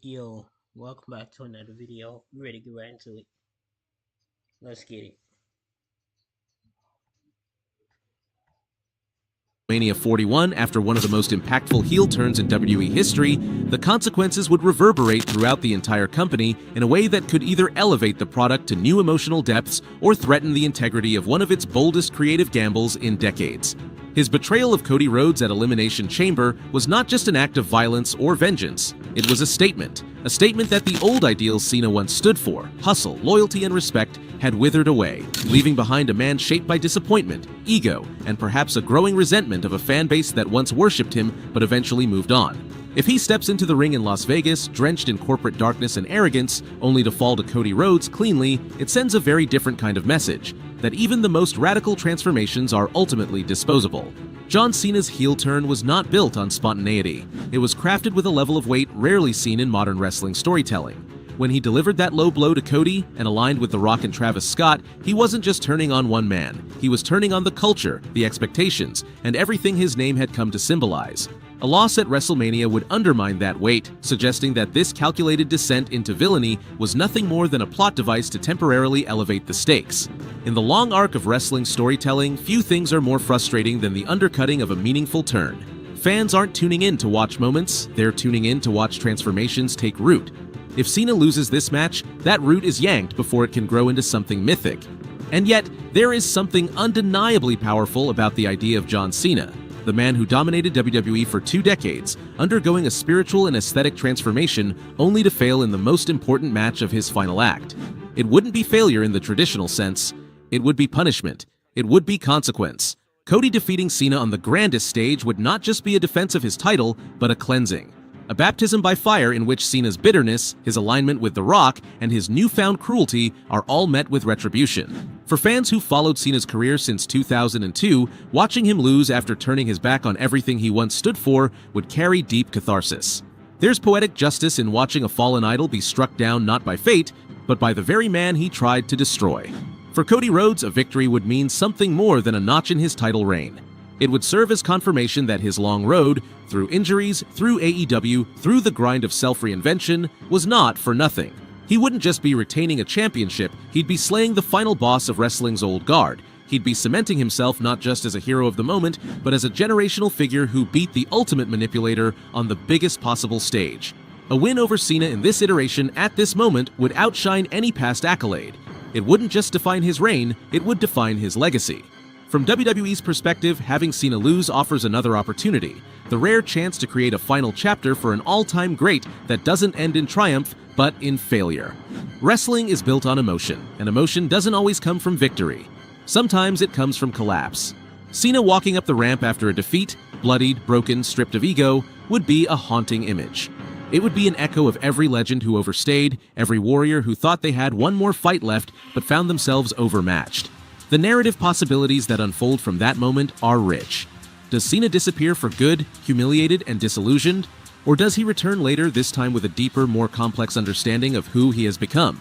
Yo, welcome back to another video. We ready to get right into it. Let's get it. Mania 41, after one of the most impactful heel turns in WWE history, the consequences would reverberate throughout the entire company in a way that could either elevate the product to new emotional depths or threaten the integrity of one of its boldest creative gambles in decades. His betrayal of Cody Rhodes at Elimination Chamber was not just an act of violence or vengeance. It was a statement that the old ideals Cena once stood for, hustle, loyalty, and respect, had withered away, leaving behind a man shaped by disappointment, ego, and perhaps a growing resentment of a fan base that once worshipped him but eventually moved on. If he steps into the ring in Las Vegas, drenched in corporate darkness and arrogance, only to fall to Cody Rhodes cleanly, it sends a very different kind of message, that even the most radical transformations are ultimately disposable. John Cena's heel turn was not built on spontaneity. It was crafted with a level of weight rarely seen in modern wrestling storytelling. When he delivered that low blow to Cody and aligned with The Rock and Travis Scott, he wasn't just turning on one man. He was turning on the culture, the expectations, and everything his name had come to symbolize. A loss at Wrestlemania would undermine that weight, suggesting that this calculated descent into villainy was nothing more than a plot device to temporarily elevate the stakes. In the long arc of wrestling storytelling, few things are more frustrating than the undercutting of a meaningful turn. Fans aren't tuning in to watch moments, they're tuning in to watch transformations take root. If Cena loses this match, that root is yanked before it can grow into something mythic. And yet, there is something undeniably powerful about the idea of John Cena, the man who dominated WWE for 2 decades, undergoing a spiritual and aesthetic transformation only to fail in the most important match of his final act. It wouldn't be failure in the traditional sense. It would be punishment. It would be consequence. Cody defeating Cena on the grandest stage would not just be a defense of his title, but a cleansing. A baptism by fire in which Cena's bitterness, his alignment with The Rock, and his newfound cruelty are all met with retribution. For fans who followed Cena's career since 2002, watching him lose after turning his back on everything he once stood for would carry deep catharsis. There's poetic justice in watching a fallen idol be struck down not by fate, but by the very man he tried to destroy. For Cody Rhodes, a victory would mean something more than a notch in his title reign. It would serve as confirmation that his long road, through injuries, through AEW, through the grind of self-reinvention, was not for nothing. He wouldn't just be retaining a championship, he'd be slaying the final boss of wrestling's old guard. He'd be cementing himself not just as a hero of the moment, but as a generational figure who beat the ultimate manipulator on the biggest possible stage. A win over Cena in this iteration at this moment would outshine any past accolade. It wouldn't just define his reign, it would define his legacy. From WWE's perspective, having Cena lose offers another opportunity, the rare chance to create a final chapter for an all-time great that doesn't end in triumph, but in failure. Wrestling is built on emotion, and emotion doesn't always come from victory. Sometimes it comes from collapse. Cena walking up the ramp after a defeat, bloodied, broken, stripped of ego, would be a haunting image. It would be an echo of every legend who overstayed, every warrior who thought they had one more fight left but found themselves overmatched. The narrative possibilities that unfold from that moment are rich. Does Cena disappear for good, humiliated and disillusioned? Or does he return later, this time with a deeper, more complex understanding of who he has become?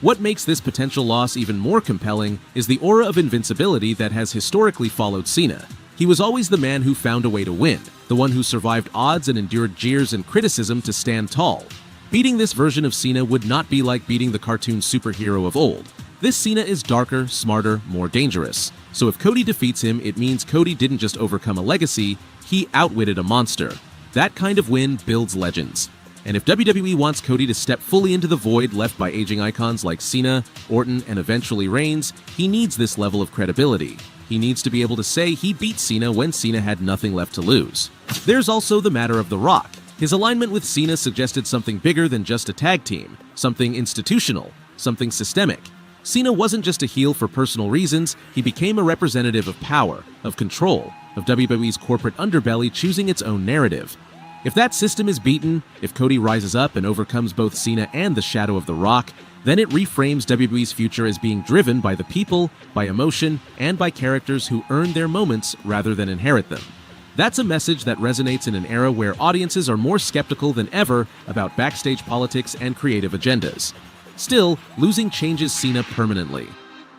What makes this potential loss even more compelling is the aura of invincibility that has historically followed Cena. He was always the man who found a way to win, the one who survived odds and endured jeers and criticism to stand tall. Beating this version of Cena would not be like beating the cartoon superhero of old. This Cena is darker, smarter, more dangerous. So if Cody defeats him, it means Cody didn't just overcome a legacy, he outwitted a monster. That kind of win builds legends. And if WWE wants Cody to step fully into the void left by aging icons like Cena, Orton, and eventually Reigns, he needs this level of credibility. He needs to be able to say he beat Cena when Cena had nothing left to lose. There's also the matter of The Rock. His alignment with Cena suggested something bigger than just a tag team, something institutional, something systemic. Cena wasn't just a heel for personal reasons, he became a representative of power, of control, of WWE's corporate underbelly choosing its own narrative. If that system is beaten, if Cody rises up and overcomes both Cena and the shadow of The Rock, then it reframes WWE's future as being driven by the people, by emotion, and by characters who earn their moments rather than inherit them. That's a message that resonates in an era where audiences are more skeptical than ever about backstage politics and creative agendas. Still, losing changes Cena permanently.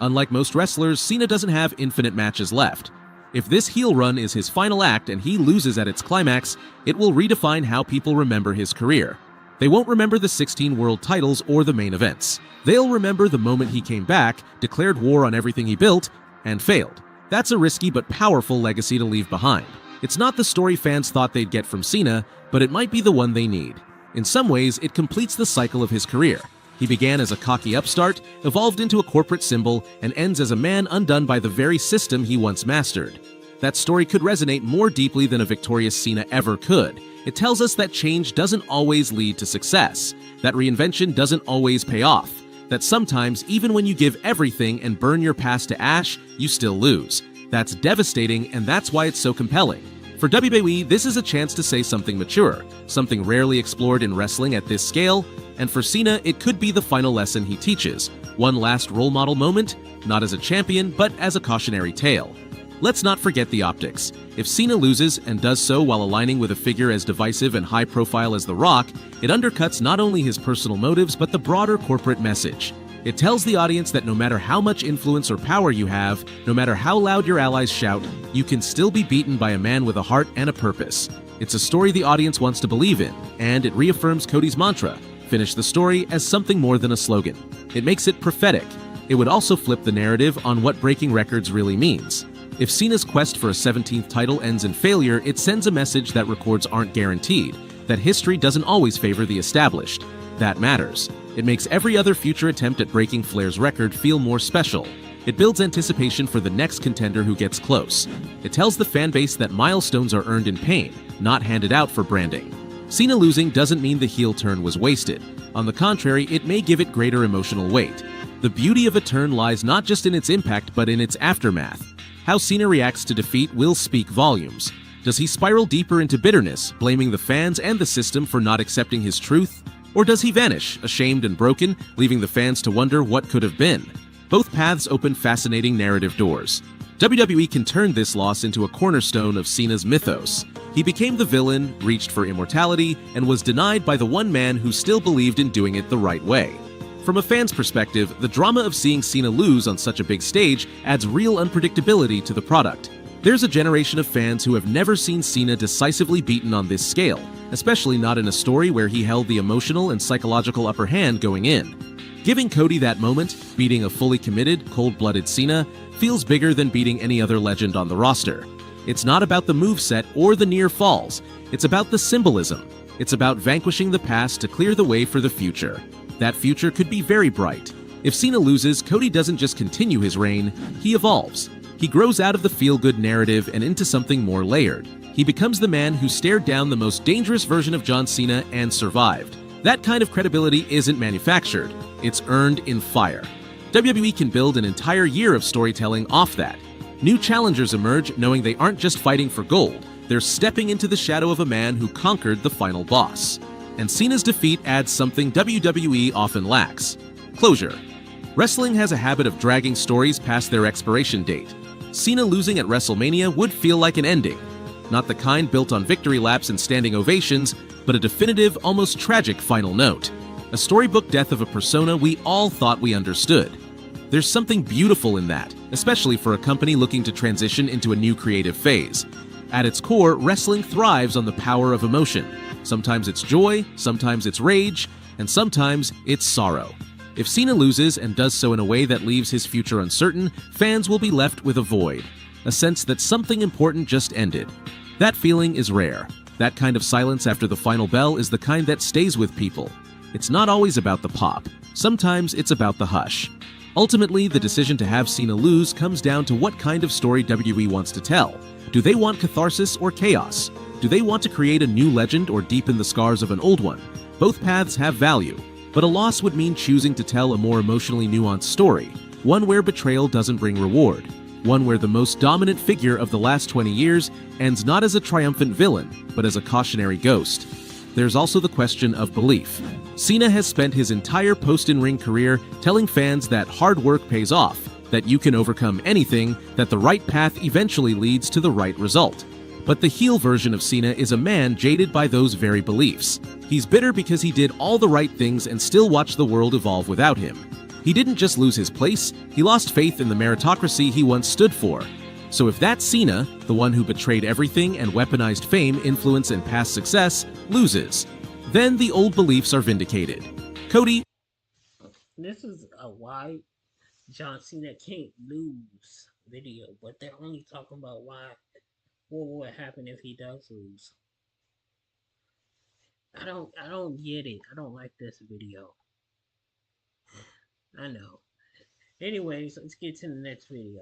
Unlike most wrestlers, Cena doesn't have infinite matches left. If this heel run is his final act and he loses at its climax, it will redefine how people remember his career. They won't remember the 16 world titles or the main events. They'll remember the moment he came back, declared war on everything he built, and failed. That's a risky but powerful legacy to leave behind. It's not the story fans thought they'd get from Cena, but it might be the one they need. In some ways, it completes the cycle of his career. He began as a cocky upstart, evolved into a corporate symbol, and ends as a man undone by the very system he once mastered. That story could resonate more deeply than a victorious Cena ever could. It tells us that change doesn't always lead to success, that reinvention doesn't always pay off, that sometimes, even when you give everything and burn your past to ash, you still lose. That's devastating, and that's why it's so compelling. For WWE, this is a chance to say something mature, something rarely explored in wrestling at this scale, and for Cena, it could be the final lesson he teaches. One last role model moment, not as a champion, but as a cautionary tale. Let's not forget the optics. If Cena loses, and does so while aligning with a figure as divisive and high-profile as The Rock, it undercuts not only his personal motives, but the broader corporate message. It tells the audience that no matter how much influence or power you have, no matter how loud your allies shout, you can still be beaten by a man with a heart and a purpose. It's a story the audience wants to believe in, and it reaffirms Cody's mantra, finish the story, as something more than a slogan. It makes it prophetic. It would also flip the narrative on what breaking records really means. If Cena's quest for a 17th title ends in failure, it sends a message that records aren't guaranteed, that history doesn't always favor the established. That matters. It makes every other future attempt at breaking Flair's record feel more special. It builds anticipation for the next contender who gets close. It tells the fan base that milestones are earned in pain, not handed out for branding. Cena losing doesn't mean the heel turn was wasted. On the contrary, it may give it greater emotional weight. The beauty of a turn lies not just in its impact, but in its aftermath. How Cena reacts to defeat will speak volumes. Does he spiral deeper into bitterness, blaming the fans and the system for not accepting his truth? Or does he vanish, ashamed and broken, leaving the fans to wonder what could have been? Both paths open fascinating narrative doors. WWE can turn this loss into a cornerstone of Cena's mythos. He became the villain, reached for immortality, and was denied by the one man who still believed in doing it the right way. From a fan's perspective, the drama of seeing Cena lose on such a big stage adds real unpredictability to the product. There's a generation of fans who have never seen Cena decisively beaten on this scale, especially not in a story where he held the emotional and psychological upper hand going in. Giving Cody that moment, beating a fully committed, cold-blooded Cena, feels bigger than beating any other legend on the roster. It's not about the moveset or the near falls, it's about the symbolism. It's about vanquishing the past to clear the way for the future. That future could be very bright. If Cena loses, Cody doesn't just continue his reign, he evolves. He grows out of the feel-good narrative and into something more layered. He becomes the man who stared down the most dangerous version of John Cena and survived. That kind of credibility isn't manufactured, it's earned in fire. WWE can build an entire year of storytelling off that. New challengers emerge knowing they aren't just fighting for gold, they're stepping into the shadow of a man who conquered the final boss. And Cena's defeat adds something WWE often lacks: closure. Wrestling has a habit of dragging stories past their expiration date. Cena losing at WrestleMania would feel like an ending. Not the kind built on victory laps and standing ovations, but a definitive, almost tragic final note. A storybook death of a persona we all thought we understood. There's something beautiful in that, especially for a company looking to transition into a new creative phase. At its core, wrestling thrives on the power of emotion. Sometimes it's joy, sometimes it's rage, and sometimes it's sorrow. If Cena loses and does so in a way that leaves his future uncertain, fans will be left with a void, a sense that something important just ended. That feeling is rare. That kind of silence after the final bell is the kind that stays with people. It's not always about the pop. Sometimes it's about the hush. Ultimately, the decision to have Cena lose comes down to what kind of story WWE wants to tell. Do they want catharsis or chaos? Do they want to create a new legend or deepen the scars of an old one? Both paths have value, but a loss would mean choosing to tell a more emotionally nuanced story, one where betrayal doesn't bring reward, one where the most dominant figure of the last 20 years ends not as a triumphant villain, but as a cautionary ghost. There's also the question of belief. Cena has spent his entire post-in-ring career telling fans that hard work pays off, that you can overcome anything, that the right path eventually leads to the right result. But the heel version of Cena is a man jaded by those very beliefs. He's bitter because he did all the right things and still watched the world evolve without him. He didn't just lose his place, he lost faith in the meritocracy he once stood for. So if that Cena, the one who betrayed everything and weaponized fame, influence, and past success, loses, Then the old beliefs are vindicated. Cody. This is a why John Cena can't lose video, but they're only talking about what would happen if he does lose. I don't get it. I don't like this video. I know. Anyways, let's get to the next video.